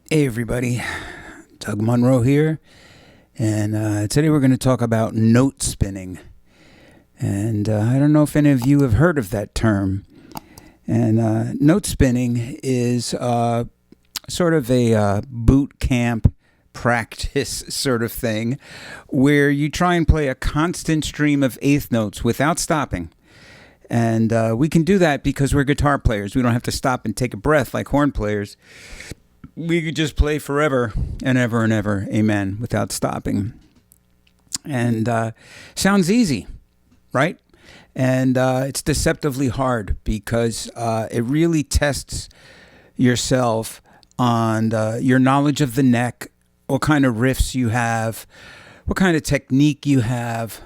Hey everybody, Doug Munro here, and today we're going to talk about note spinning. And I don't know if any of you have heard of that term. And note spinning is sort of a boot camp practice sort of thing, where you try and play a constant stream of eighth notes without stopping. And we can do that because we're guitar players. We don't have to stop and take a breath like horn players. We could just play forever and ever, amen, without stopping. And sounds easy, right? And it's deceptively hard because it really tests yourself on your knowledge of the neck, what kind of riffs you have, what kind of technique you have,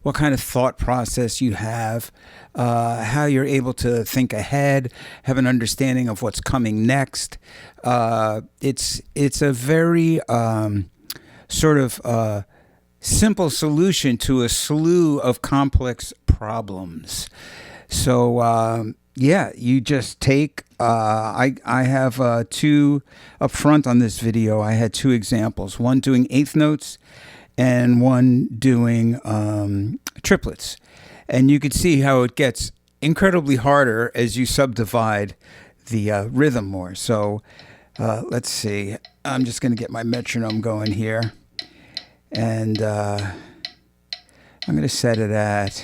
what kind of thought process you have, how you're able to think ahead, have an understanding of what's coming next. It's a very sort of simple solution to a slew of complex problems. So yeah, you just take, I have two up front on this video. I had two examples, one doing eighth notes and one doing triplets. And you can see how it gets incredibly harder as you subdivide the rhythm more. So let's see. I'm just going to get my metronome going here. And I'm going to set it at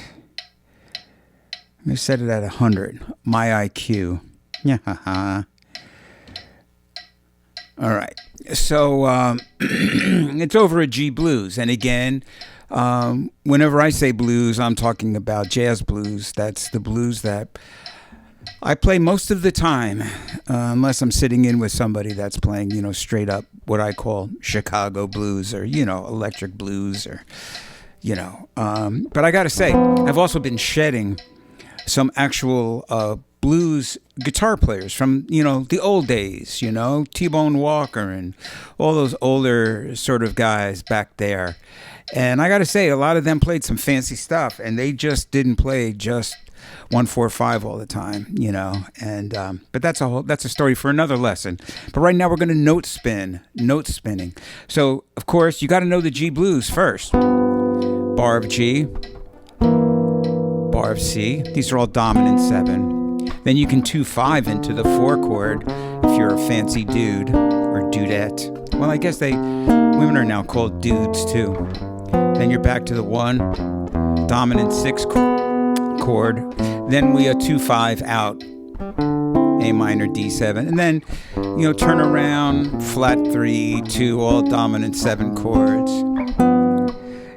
100. My IQ. Yeah. All right. So it's over a G blues. And again, whenever I say blues, I'm talking about jazz blues. That's the blues that I play most of the time, unless I'm sitting in with somebody that's playing, straight up what I call Chicago blues or, electric blues or, But I got to say, I've also been shedding some actual blues guitar players from, the old days, T-Bone Walker and all those older sort of guys back there. And I got to say, a lot of them played some fancy stuff, and they just didn't play just 1-4-5 all the time, And but that's a story for another lesson. But right now we're going to note spinning. So of course you got to know the G blues first. Bar of G, bar of C. These are all dominant 7. Then you can 2-5 into the 4 chord if you're a fancy dude or dudette. Well, I guess women are now called dudes too. Then you're back to the 1, dominant 6 chord. Then we 2-5 out, A minor, D7. And then, turn around, flat 3, 2, all dominant 7 chords.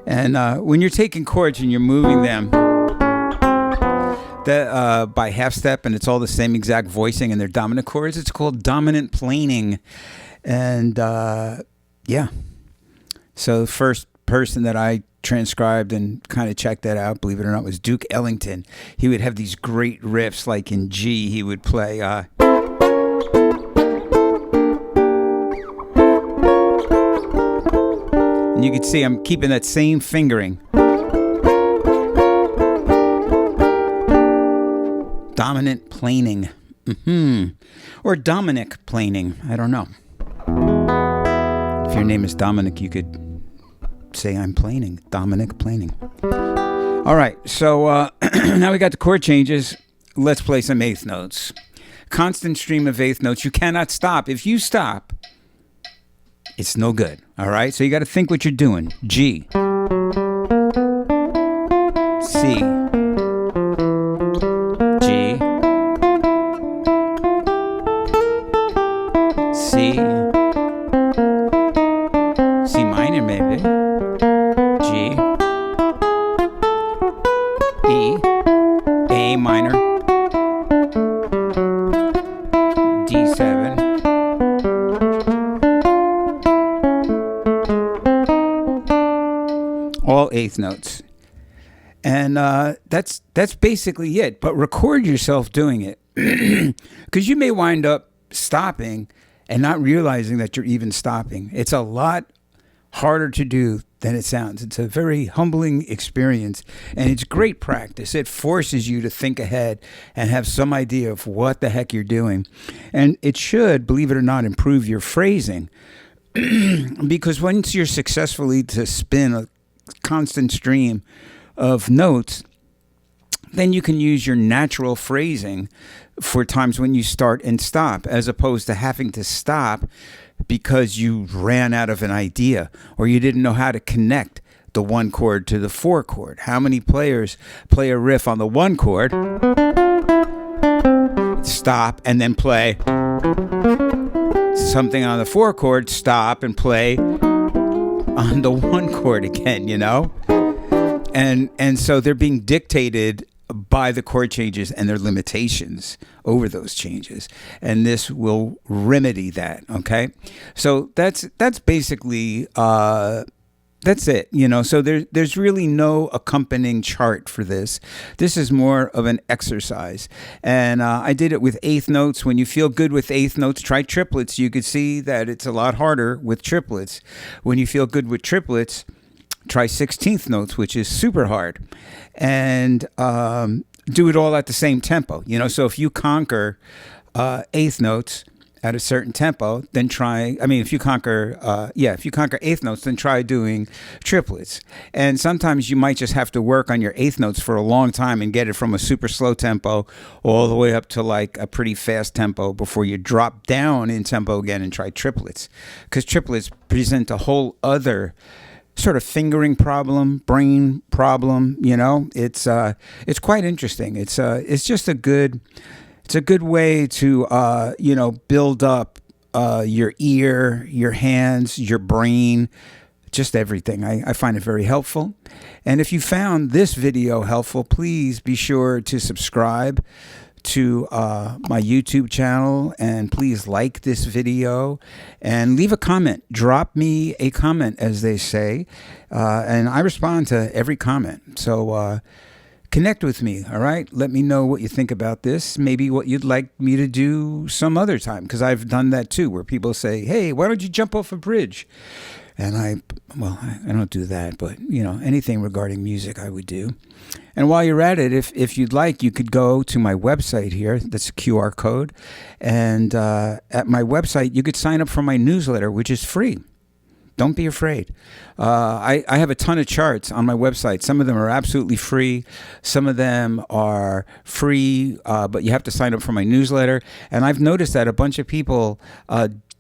And when you're taking chords and you're moving them by half step, and it's all the same exact voicing and they're dominant chords, it's called dominant planing. And yeah. So the first person that I transcribed and kind of checked that out, believe it or not, was Duke Ellington. He would have these great riffs, like in G, he would play and you can see I'm keeping that same fingering. Dominant planing. Or Dominic planing. I don't know. If your name is Dominic, you could say I'm planing. Dominic planing. All right, so now we got the chord changes. Let's play some eighth notes. Constant stream of eighth notes. You cannot stop. If you stop, it's no good. All right? So you got to think what you're doing. G, C, G, C, C minor maybe, G, E, A minor, D7, all eighth notes. And that's basically it. But record yourself doing it, because you may wind up stopping and not realizing that you're even stopping. It's a lot harder to do than it sounds. It's a very humbling experience, and it's great practice. It forces you to think ahead and have some idea of what the heck you're doing. And it should, believe it or not, improve your phrasing, because once you're successfully to spin a constant stream of notes, then you can use your natural phrasing for times when you start and stop, as opposed to having to stop because you ran out of an idea or you didn't know how to connect the one chord to the four chord. How many players play a riff on the one chord, stop, and then play something on the four chord, stop, and play on the one chord again, you know? And so they're being dictated by the chord changes and their limitations over those changes, and this will remedy that. Okay, so that's basically that's it. You know, so there's really no accompanying chart for this. This is more of an exercise, and I did it with eighth notes. When you feel good with eighth notes, try triplets. You could see that it's a lot harder with triplets. When you feel good with triplets, try 16th notes, which is super hard, and do it all at the same tempo. You know, so if you conquer eighth notes at a certain tempo, then try. I mean, if you conquer eighth notes, then try doing triplets. And sometimes you might just have to work on your eighth notes for a long time and get it from a super slow tempo all the way up to like a pretty fast tempo before you drop down in tempo again and try triplets, because triplets present a whole other sort of fingering problem, brain problem. You know, it's quite interesting. It's just a good way to build up your ear, your hands, your brain, just everything. I find it very helpful. And if you found this video helpful, please be sure to subscribe to my YouTube channel, and please like this video and leave a comment. Drop me a comment, as they say, and I respond to every comment. So connect with me, all right? Let me know what you think about this, maybe what you'd like me to do some other time, because I've done that too, where people say, hey, why don't you jump off a bridge? And I don't do that, but, you know, anything regarding music I would do. And while you're at it, if you'd like, you could go to my website here. That's a QR code. And at my website, you could sign up for my newsletter, which is free. Don't be afraid. I have a ton of charts on my website. Some of them are absolutely free. Some of them are free, but you have to sign up for my newsletter. And I've noticed that a bunch of people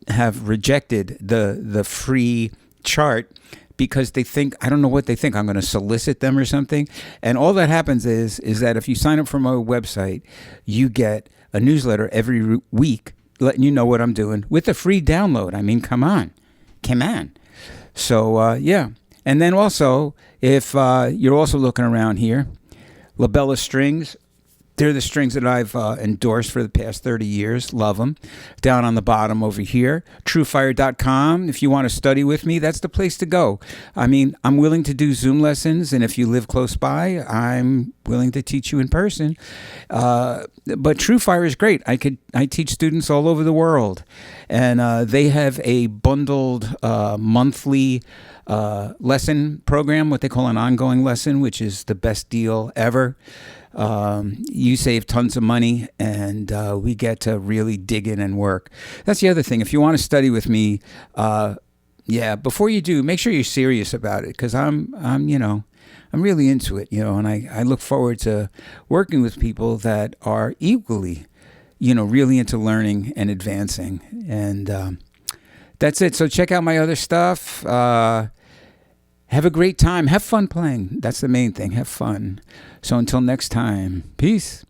have rejected the free chart because they think, I don't know what they think, I'm going to solicit them or something. And all that happens is that if you sign up for my website, you get a newsletter every week letting you know what I'm doing with a free download. I mean, come on. So, yeah. And then also, if you're also looking around here, Labella Strings, they're the strings that I've endorsed for the past 30 years. Love them. Down on the bottom over here, truefire.com. If you want to study with me, that's the place to go. I mean, I'm willing to do Zoom lessons, and if you live close by, I'm willing to teach you in person. But TrueFire is great. I teach students all over the world, and they have a bundled monthly lesson program, what they call an ongoing lesson, which is the best deal ever. You save tons of money, and we get to really dig in and work. That's the other thing. If you want to study with me, before you do, make sure you're serious about it, because I'm really into it, and I look forward to working with people that are equally, really into learning and advancing. And that's it. So check out my other stuff. Have a great time. Have fun playing. That's the main thing. Have fun. So until next time, peace.